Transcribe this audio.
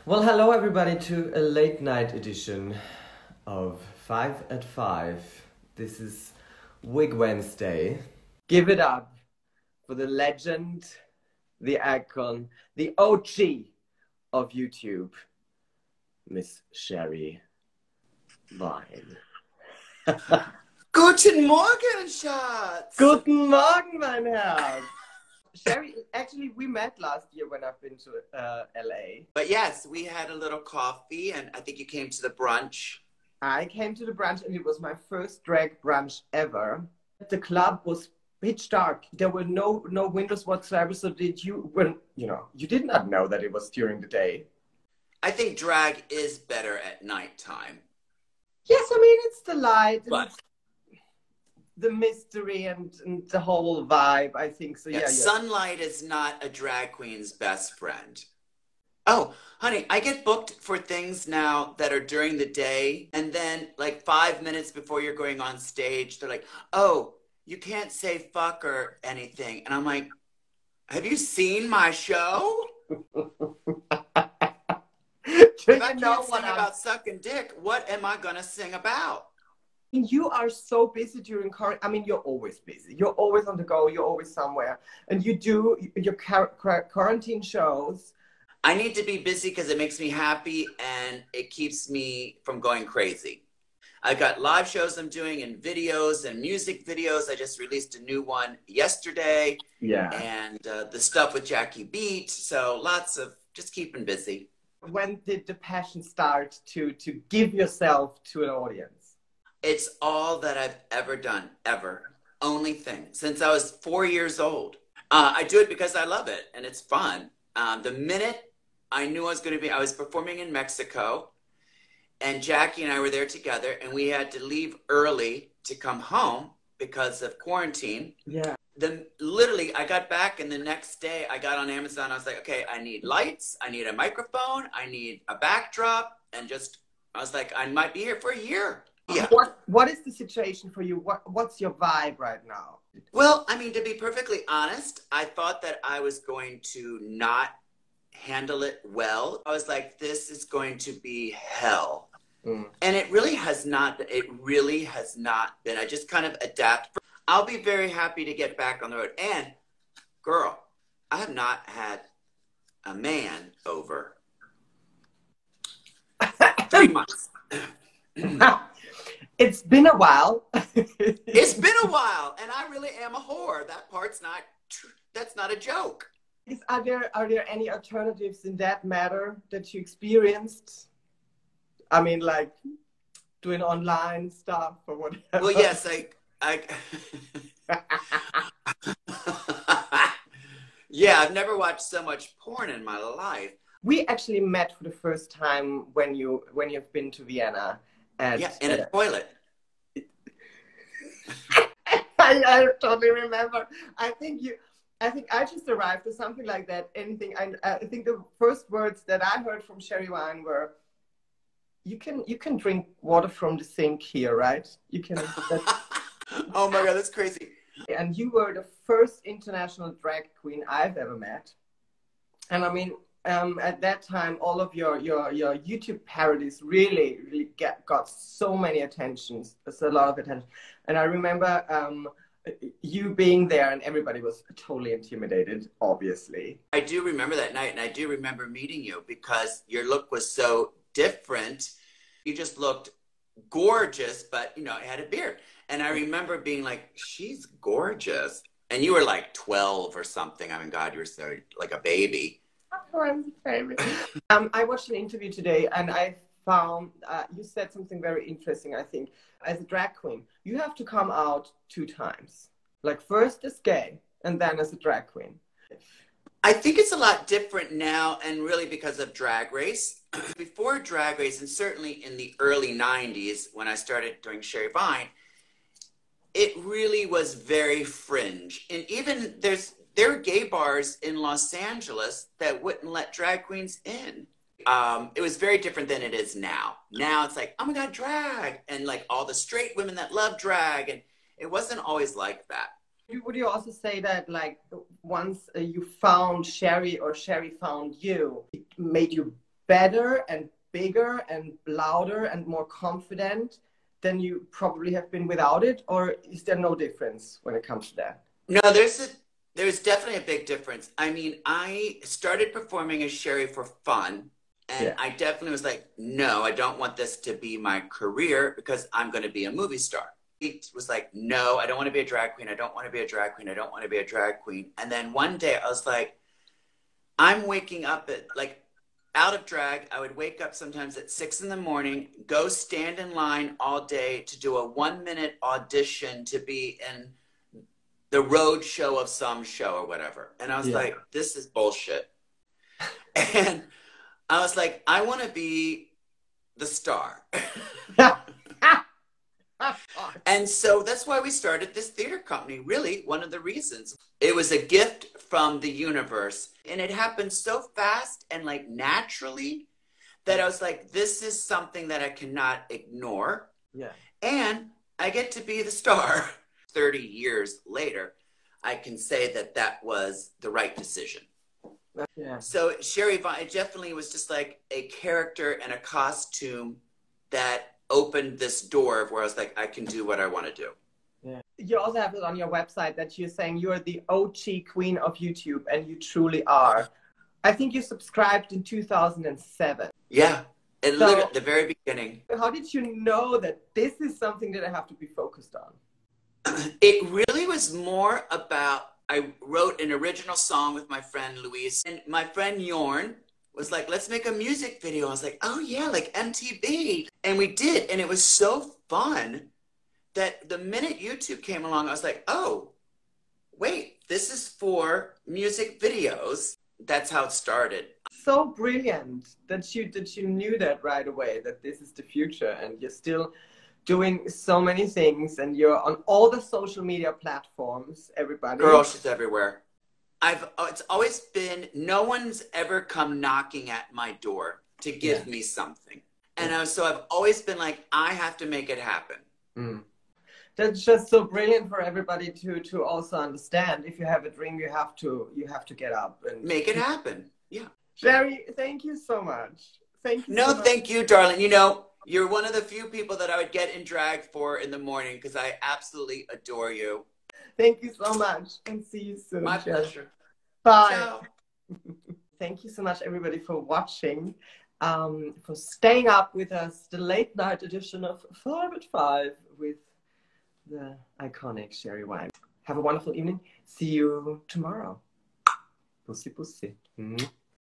Well, hello everybody to a late night edition of 5 at 5. This is Wig Wednesday. Give it up for the legend, the icon, the OG of YouTube, Miss Sherry Vine. Guten Morgen, Schatz! Guten Morgen, mein Herr! Sherry, actually, we met last year when I've been to LA. But yes, we had a little coffee, and I think you came to the brunch. I came to the brunch, and it was my first drag brunch ever. The club was pitch dark. There were no windows whatsoever. So you did not know that it was during the day. I think drag is better at nighttime. Yes, I mean, it's the light. But the mystery and the whole vibe, I think so. Yeah. Sunlight is not a drag queen's best friend. Oh, honey, I get booked for things now that are during the day, and then like 5 minutes before you're going on stage, they're like, "Oh, you can't say fuck or anything," and I'm like, "Have you seen my show? If I can't sing about sucking dick, what am I gonna sing about?" You are so busy during quarantine. I mean, you're always busy. You're always on the go. You're always somewhere. And you do your quarantine shows. I need to be busy because it makes me happy and it keeps me from going crazy. I've got live shows I'm doing and videos and music videos. I just released a new one yesterday. Yeah. And the stuff with Jackie Beat. So lots of just keeping busy. When did the passion start to give yourself to an audience? It's all that I've ever done, ever. Only thing. Since I was 4 years old. I do it because I love it and it's fun. The minute I knew I was performing in Mexico, and Jackie and I were there together, and we had to leave early to come home because of quarantine. Yeah. Literally, I got back, and the next day I got on Amazon. I was like, okay, I need lights, I need a microphone, I need a backdrop, and I was like, I might be here for a year. Yeah. What is the situation for you? What's your vibe right now? Well, I mean, to be perfectly honest, I thought that I was going to not handle it well. I was like, this is going to be hell. And it really has not been. I just kind of adapt. I'll be very happy to get back on the road. And girl, I have not had a man over 3 months. It's been a while. It's been a while, and I really am a whore. That part's not true. That's not a joke. Are there any alternatives in that matter that you experienced? I mean, like doing online stuff or whatever. Well, yes, yeah, I've never watched so much porn in my life. We actually met for the first time when you've been to Vienna. Yeah, in a toilet. I totally remember. I think I just arrived or something like that. I think the first words that I heard from Sherry Vine were, "You can drink water from the sink here, right? You can." Oh my God, that's crazy. And you were the first international drag queen I've ever met. And I mean, at that time, all of your YouTube parodies really got so many attentions. There's a lot of attention. And I remember you being there, and everybody was totally intimidated, obviously. I do remember that night, and I do remember meeting you because your look was so different. You just looked gorgeous, but you had a beard. And I remember being like, she's gorgeous. And you were like 12 or something. I mean, God, you were so like a baby. I watched an interview today, and I found you said something very interesting. I think as a drag queen, you have to come out 2 times, like first as gay and then as a drag queen. I think it's a lot different now, and really because of Drag Race. Before Drag Race, and certainly in the early 90s when I started doing Sherry Vine, it really was very fringe. And even there are gay bars in Los Angeles that wouldn't let drag queens in. It was very different than it is now. Now it's like, oh my God, drag. And like all the straight women that love drag. And it wasn't always like that. Would you also say that like once you found Sherry or Sherry found you, it made you better and bigger and louder and more confident than you probably have been without it? Or is there no difference when it comes to that? No, there's definitely a big difference. I mean, I started performing as Sherry for fun. And Yeah. I definitely was like, no, I don't want this to be my career because I'm going to be a movie star. It was like, no, I don't want to be a drag queen. I don't want to be a drag queen. I don't want to be a drag queen. And then one day I was like, I'm waking up at like out of drag. I would wake up sometimes at 6 in the morning, go stand in line all day to do a 1-minute audition to be in the road show of some show or whatever. And I was like, this is bullshit. And I was like, I want to be the star. And so that's why we started this theater company, really, one of the reasons. It was a gift from the universe. And it happened so fast and like naturally that I was like, this is something that I cannot ignore. Yeah. And I get to be the star. 30 years later, I can say that that was the right decision. Yeah. So Sherry Vine, it definitely was just like a character and a costume that opened this door of where I was like, I can do what I want to do. Yeah. You also have it on your website that you're saying you're the OG queen of YouTube, and you truly are. I think you subscribed in 2007. Yeah, and literally at the very beginning. How did you know that this is something that I have to be focused on? It really was more about, I wrote an original song with my friend Louise, and my friend Yorn was like, let's make a music video. I was like, oh yeah, like MTV. And we did, and it was so fun that the minute YouTube came along, I was like, oh, wait, this is for music videos. That's how it started. So brilliant that you knew that right away, that this is the future, and you're still doing so many things, and you're on all the social media platforms, everybody. Girl, she's everywhere. It's always been, no one's ever come knocking at my door to give me something. And so I've always been like, I have to make it happen. Mm. That's just so brilliant for everybody to also understand. If you have a dream, you have to get up and make it happen. Yeah. Sherry, thank you so much. Thank you. No, so much. Thank you, darling. You know, you're one of the few people that I would get in drag for in the morning because I absolutely adore you. Thank you so much, and see you soon. My pleasure. Bye. Ciao. Thank you so much, everybody, for watching, for staying up with us, the late night edition of 5 at 5 with the iconic Sherry Vine. Have a wonderful evening. See you tomorrow. Pussy, pussy.